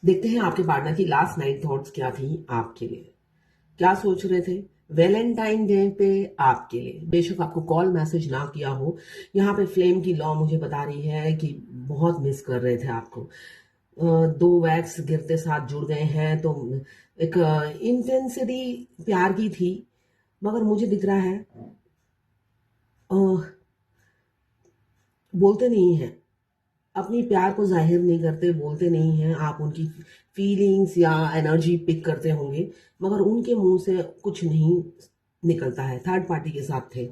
देखते हैं आपके पार्टनर की लास्ट नाइट थॉट्स क्या थी आपके लिए। क्या सोच रहे थे वैलेंटाइन डे पे आपके लिए। बेशक आपको कॉल मैसेज ना किया हो, यहाँ पे फ्लेम की लॉ मुझे बता रही है कि बहुत मिस कर रहे थे आपको। दो वैक्स गिरते साथ जुड़ गए हैं तो एक इंटेंसिटी प्यार की थी। मगर मुझे दिख रहा है अ, बोलते नहीं हैं, अपनी प्यार को जाहिर नहीं करते, बोलते नहीं हैं। आप उनकी फीलिंग्स या एनर्जी पिक करते होंगे, मगर उनके मुंह से कुछ नहीं निकलता है। थर्ड पार्टी के साथ थे,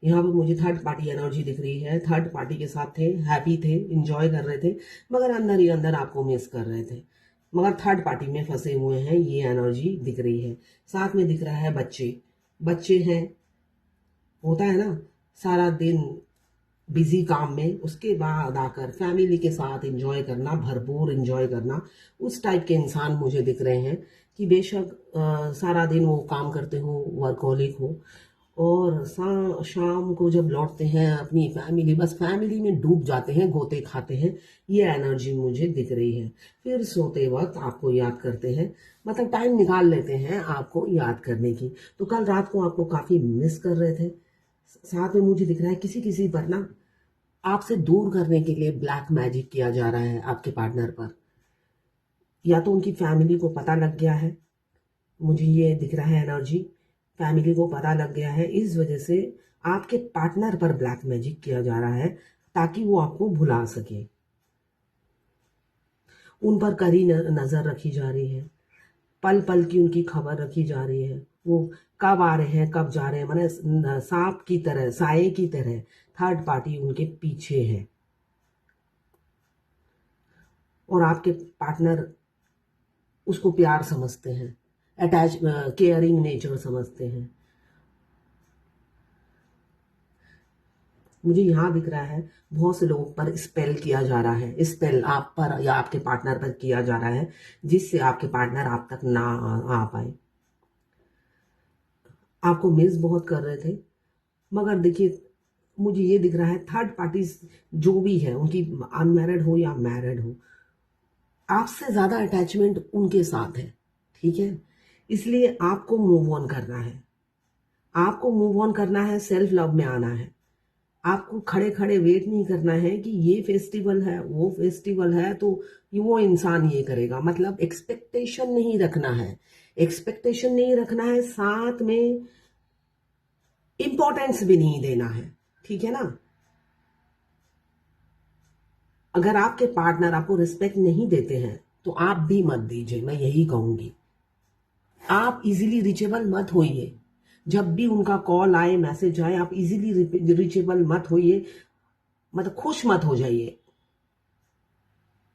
यहाँ पे मुझे थर्ड पार्टी एनर्जी दिख रही है। थर्ड पार्टी के साथ थे, हैप्पी थे, इंजॉय कर रहे थे, मगर अंदर ही अंदर आपको मिस कर रहे थे। मगर थर्ड पार्टी में फंसे हुए हैं, ये एनर्जी दिख रही है। साथ में दिख रहा है बच्चे। बच्चे हैं, होता है ना, सारा दिन बिजी काम में, उसके बाद आकर फैमिली के साथ एंजॉय करना, भरपूर एंजॉय करना, उस टाइप के इंसान मुझे दिख रहे हैं कि बेशक सारा दिन वो काम करते हो, वर्कहोलिक हो, और शाम को जब लौटते हैं अपनी फैमिली, बस फैमिली में डूब जाते हैं, गोते खाते हैं। ये एनर्जी मुझे दिख रही है। फिर सोते वक्त आपको याद करते हैं, मतलब टाइम निकाल लेते हैं आपको याद करने की। तो कल रात को आपको काफ़ी मिस कर रहे थे। साथ में मुझे दिख रहा है किसी किसी पर ना आपसे दूर करने के लिए ब्लैक मैजिक किया जा रहा है आपके पार्टनर पर। या तो उनकी फैमिली को पता लग गया है, मुझे ये दिख रहा है एनर्जी, फैमिली को पता लग गया है, इस वजह से आपके पार्टनर पर ब्लैक मैजिक किया जा रहा है ताकि वो आपको भुला सके। उन पर कड़ी नजर रखी जा रही है, पल पल की उनकी खबर रखी जा रही है। वो कब आ रहे हैं, कब जा रहे हैं, माने सांप की तरह, साए की तरह थर्ड पार्टी उनके पीछे है। और आपके पार्टनर उसको प्यार समझते हैं, अटैच केयरिंग नेचर समझते हैं। मुझे यहाँ दिख रहा है बहुत से लोगों पर स्पेल किया जा रहा है, स्पेल आप पर या आपके पार्टनर पर किया जा रहा है, जिससे आपके पार्टनर आप तक ना आ पाए। आपको मिस बहुत कर रहे थे, मगर देखिए मुझे ये दिख रहा है थर्ड पार्टी जो भी है, उनकी अनमैरिड हो या मैरिड हो, आपसे ज्यादा अटैचमेंट उनके साथ है। ठीक है, इसलिए आपको मूव ऑन करना है। आपको मूव ऑन करना है, सेल्फ लव में आना है। आपको खड़े खड़े वेट नहीं करना है कि ये फेस्टिवल है, वो फेस्टिवल है तो वो इंसान ये करेगा, मतलब एक्सपेक्टेशन नहीं रखना है। एक्सपेक्टेशन नहीं रखना है, साथ में इंपॉर्टेंस भी नहीं देना है। ठीक है ना। अगर आपके पार्टनर आपको रिस्पेक्ट नहीं देते हैं तो आप भी मत दीजिए, मैं यही कहूंगी। आप इजीली रिचेबल मत होइए। जब भी उनका कॉल आए, मैसेज आए, आप इजीली रिचेबल मत होइए, मतलब खुश मत हो जाइए,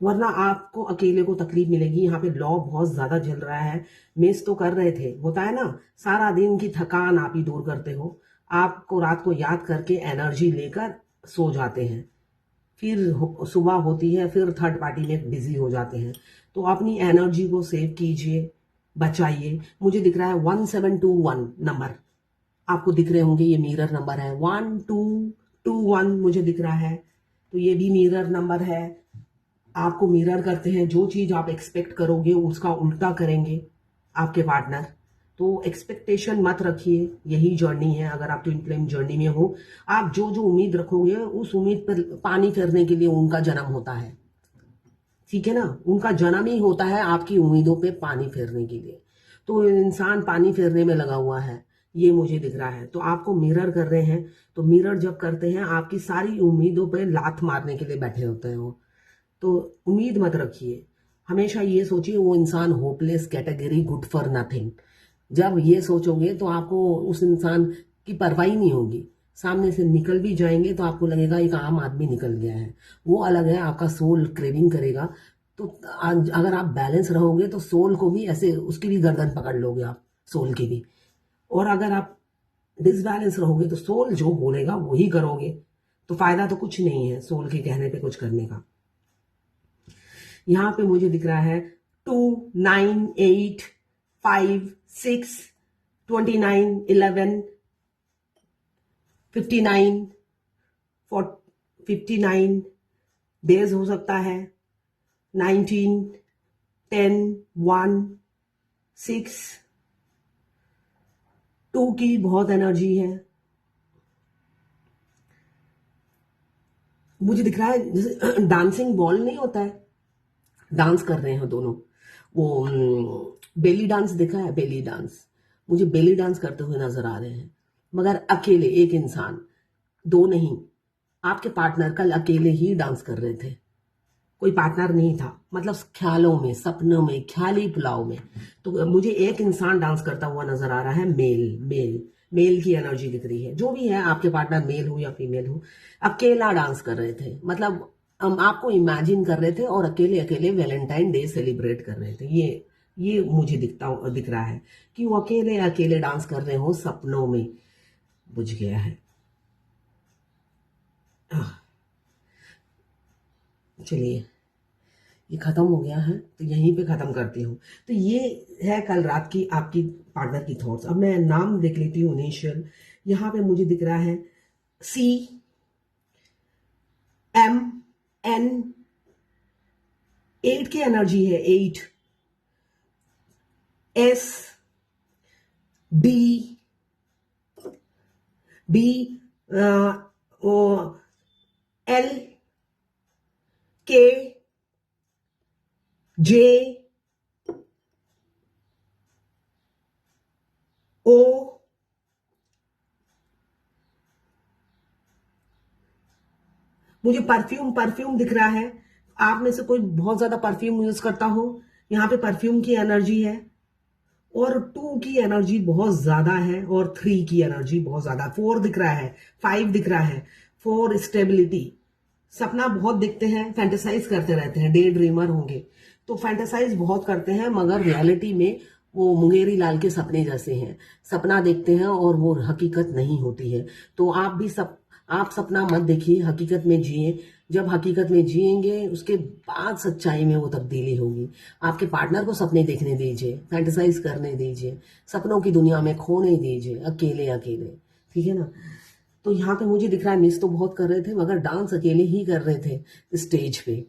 वरना आपको अकेले को तकलीफ मिलेगी। यहाँ पे लॉ बहुत ज्यादा जल रहा है। मिस तो कर रहे थे, होता है ना, सारा दिन की थकान आप ही दूर करते हो। आपको रात को याद करके एनर्जी लेकर सो जाते हैं, फिर सुबह होती है, फिर थर्ड पार्टी में बिजी हो जाते हैं। तो अपनी एनर्जी को सेव कीजिए, बचाइए। मुझे दिख रहा है 1721 नंबर आपको दिख रहे होंगे, ये मिरर नंबर है 1221 मुझे दिख रहा है। तो ये भी मिरर नंबर है। आपको मिरर करते हैं, जो चीज आप एक्सपेक्ट करोगे उसका उल्टा करेंगे आपके पार्टनर। तो एक्सपेक्टेशन मत रखिए, यही जर्नी है। अगर आप ट्विन फ्लेम जर्नी में हो, आप जो जो उम्मीद रखोगे उस उम्मीद पर पानी फेरने के लिए उनका जन्म होता है। ठीक है ना, उनका जन्म ही होता है आपकी उम्मीदों पे पानी फेरने के लिए। तो इंसान पानी फेरने में लगा हुआ है, ये मुझे दिख रहा है। तो आपको मिरर कर रहे हैं, तो मिरर जब करते हैं आपकी सारी उम्मीदों पे लात मारने के लिए बैठे होते हैं वो। तो उम्मीद मत रखिए। हमेशा ये सोचिए वो इंसान hopeless category, good for nothing. जब ये सोचोगे तो आपको उस इंसान की परवाह ही नहीं होगी। सामने से निकल भी जाएंगे तो आपको लगेगा एक आम आदमी निकल गया है। वो अलग है, आपका सोल क्रेविंग करेगा। तो अगर आप बैलेंस रहोगे तो सोल को भी ऐसे, उसकी भी गर्दन पकड़ लोगे आप, सोल की भी। और अगर आप डिसबैलेंस रहोगे तो सोल जो बोलेगा वही करोगे। तो फायदा तो कुछ नहीं है सोल के कहने पे कुछ करने का। यहाँ पे मुझे दिख रहा है 2, 9, 8, 5, 6, 29, 11, 59, 59 डेज हो सकता है, 19, 10, 1, 6, 2 की बहुत एनर्जी है। मुझे दिख रहा है जैसे डांसिंग बॉल नहीं होता है, डांस कर रहे हैं दोनों। वो बेली डांस देखा है, बेली डांस, मुझे बेली डांस करते हुए नजर आ रहे हैं, मगर अकेले एक इंसान, दो नहीं। आपके पार्टनर कल अकेले ही डांस कर रहे थे, कोई पार्टनर नहीं था, मतलब ख्यालों में, सपनों में, ख्याली पुलाव में। तो मुझे एक इंसान डांस करता हुआ नजर आ रहा है, मेल मेल मेल की एनर्जी दिख रही है। जो भी है, आपके पार्टनर मेल हो या फीमेल हो, अकेला डांस कर रहे थे, मतलब हम आपको इमेजिन कर रहे थे और अकेले अकेले वैलेंटाइन डे सेलिब्रेट कर रहे थे। ये मुझे दिख रहा है कि वो अकेले अकेले डांस कर रहे हो सपनों में। बुझ गया है। चलिए, ये खत्म हो गया है तो यहीं पे खत्म करती हूँ। तो ये है कल रात की आपकी पार्टनर की थॉट्स। अब मैं नाम देख लेती हूँ इनिशियल। यहाँ पे मुझे दिख रहा है CMN, 8 की एनर्जी है, 8। SB, B, LK, JO। मुझे परफ्यूम दिख रहा है। आप में से कोई बहुत ज्यादा परफ्यूम यूज करता हो, यहाँ पे परफ्यूम की एनर्जी है। और 2 की एनर्जी बहुत ज्यादा है और 3 की एनर्जी बहुत ज्यादा। 4 दिख रहा है, 5 दिख रहा है। 4 स्टेबिलिटी, सपना बहुत देखते हैं, फैंटेसाइज करते रहते हैं, डे ड्रीमर होंगे तो फैंटेसाइज बहुत करते हैं, मगर रियलिटी में वो मुंगेरी लाल के सपने जैसे हैं। सपना देखते हैं और वो हकीकत नहीं होती है। तो आप सपना मत देखिए, हकीकत में जिए। जब हकीकत में जिएंगे उसके बाद सच्चाई में वो तब्दीली होगी। आपके पार्टनर को सपने देखने दीजिए, फैंटेसाइज करने दीजिए, सपनों की दुनिया में खोने दीजिए, अकेले अकेले। ठीक है ना? तो यहाँ पे मुझे दिख रहा है मिस तो बहुत कर रहे थे, मगर डांस अकेले ही कर रहे थे स्टेज पे।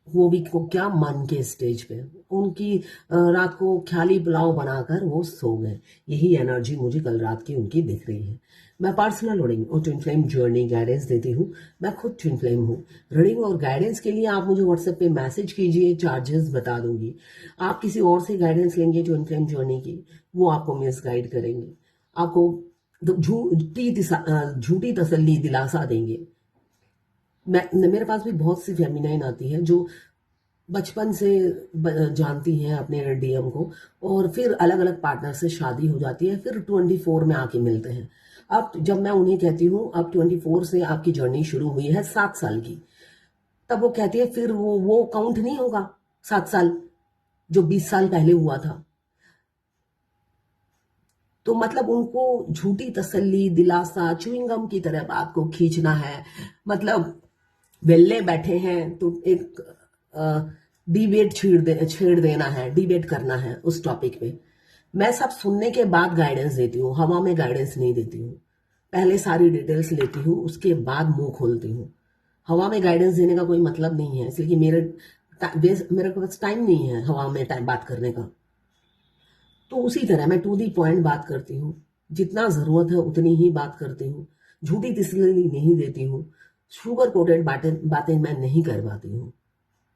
वो भी को क्या मन के स्टेज पे। उनकी रात को ख्याली पुलाव बनाकर वो सो गए। यही एनर्जी मुझे कल रात की उनकी दिख रही है। मैं पर्सनल रीडिंग और ट्विन फ्लेम जर्नी गाइडेंस देती हूँ। मैं खुद ट्विन फ्लेम हूँ। रीडिंग और गाइडेंस के लिए आप मुझे व्हाट्सएप पे मैसेज कीजिए, चार्जेस बता दूंगी। आप किसी और से गाइडेंस लेंगे ट्विन फ्लेम जर्नी की, वो आपको मिस गाइड करेंगे, आपको झूठी तसल्ली दिलासा देंगे। मेरे पास भी बहुत सी फेमिनाइन आती है जो बचपन से जानती हैं अपने डीएम को, और फिर अलग अलग पार्टनर से शादी हो जाती है, फिर 24 में आके मिलते हैं। अब जब मैं उन्हें कहती हूँ अब 24 से आपकी जर्नी शुरू हुई है 7 साल की, तब वो कहती है फिर वो काउंट नहीं होगा 7 साल जो 20 साल पहले हुआ था। तो मतलब उनको झूठी तसल्ली, दिलासा, च्युइंगम की तरह बात को खींचना है। मतलब वेल्ले बैठे हैं तो एक डिबेट छेड़ देना है, डिबेट करना है उस टॉपिक पे। मैं सब सुनने के बाद गाइडेंस देती हूँ, हवा में गाइडेंस नहीं देती हूँ। पहले सारी डिटेल्स लेती हूँ, उसके बाद मुंह खोलती हूँ। हवा में गाइडेंस देने का कोई मतलब नहीं है, इसलिए कि मेरे पास टाइम नहीं है हवा में टाइम बात करने का। तो उसी तरह मैं टू दी पॉइंट बात करती हूँ, जितना जरूरत है उतनी ही बात करती हूँ, झूठी तसल्ली नहीं देती हूँ, शुगर कोटेड बातें मैं नहीं कर पाती हूँ।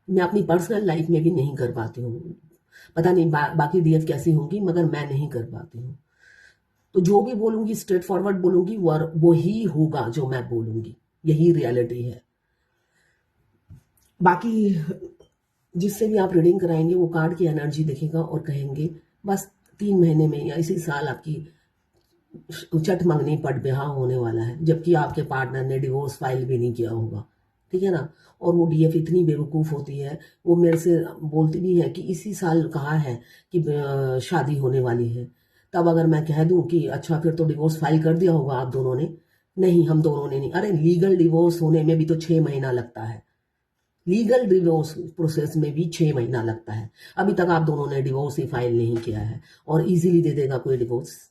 मैं अपनी पर्सनल लाइफ में भी नहीं कर पाती हूँ। पता नहीं बाकी डीएफ कैसी होंगी, मगर मैं नहीं कर पाती हूँ। तो जो भी बोलूंगी स्ट्रेट फॉरवर्ड बोलूंगी, वो ही होगा जो मैं बोलूंगी। यही रियलिटी है। बाकी जिससे भी आप रीडिंग कराएंगे वो कार्ड की एनर्जी देखेगा और कहेंगे बस 3 महीने में या इसी साल आपकी चट मंगनी पट ब्याह होने वाला है, जबकि आपके पार्टनर ने डिवोर्स फाइल भी नहीं किया होगा। ठीक है ना? और वो डीएफ इतनी बेवकूफ़ होती है, वो मेरे से बोलती भी है कि इसी साल कहा है कि शादी होने वाली है। तब अगर मैं कह दूं कि अच्छा फिर तो डिवोर्स फाइल कर दिया होगा आप दोनों ने, नहीं हम दोनों ने नहीं। अरे लीगल डिवोर्स होने में भी तो 6 महीना लगता है। लीगल डिवोर्स प्रोसेस में भी 6 महीना लगता है। अभी तक आप दोनों ने डिवोर्स ही फाइल नहीं किया है, और इजीली दे देगा कोई डिवोर्स?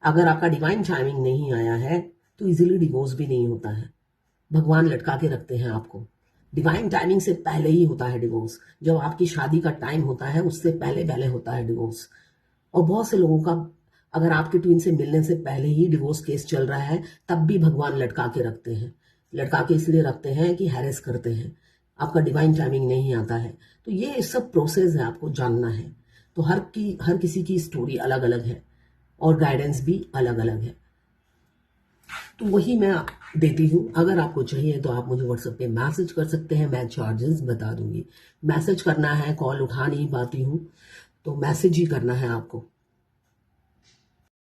अगर आपका डिवाइन टाइमिंग नहीं आया है तो इजीली डिवोर्स भी नहीं होता है। भगवान लटका के रखते हैं आपको। डिवाइन टाइमिंग से पहले ही होता है डिवोर्स। जब आपकी शादी का टाइम होता है उससे पहले पहले होता है डिवोर्स। और बहुत से लोगों का, अगर आपके ट्विन से मिलने से पहले ही डिवोर्स केस चल रहा है, तब भी भगवान लटका के रखते हैं। लटका के इसलिए रखते हैं कि हैरेस करते हैं, आपका डिवाइन टाइमिंग नहीं आता है। तो ये सब प्रोसेस है, आपको जानना है। तो हर किसी की स्टोरी अलग अलग है और गाइडेंस भी अलग अलग है। तो वही मैं देती हूँ। अगर आपको चाहिए तो आप मुझे व्हाट्सएप पे मैसेज कर सकते हैं, मैं चार्जेस बता दूंगी। मैसेज करना है, कॉल उठा नहीं पाती हूँ, तो मैसेज ही करना है आपको।